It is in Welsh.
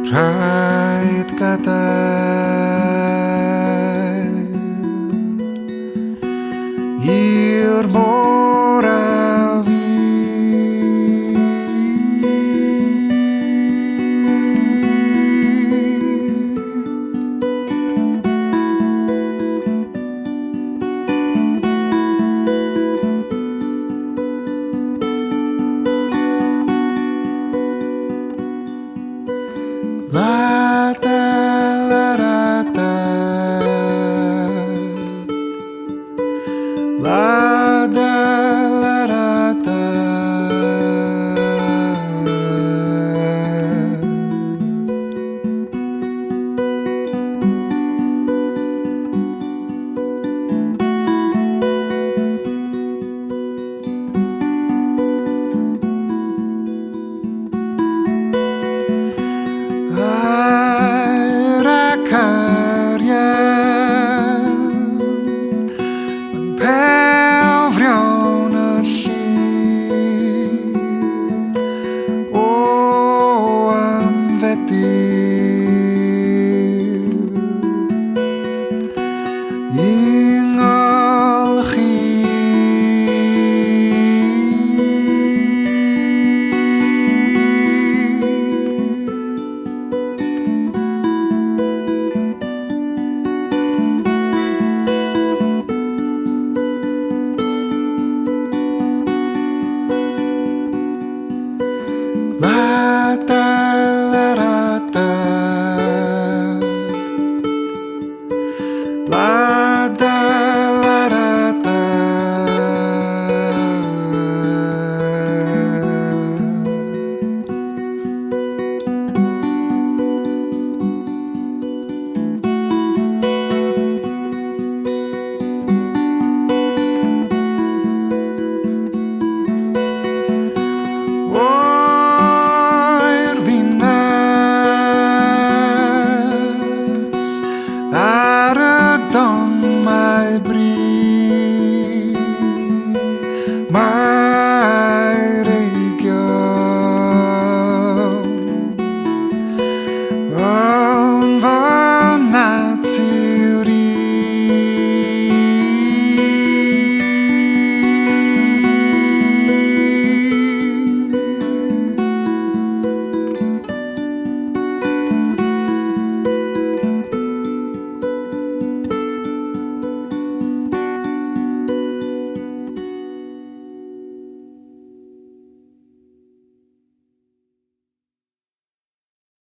Rhaid gadael i'r môr a fi. La da la da da, la da la da da. A'r acarian yn pewfrion yr llun o anfedydd i'n ngolchi. La da la da da, la da la da da. Oer Ddinas ar y domau bryd, mae'r eigion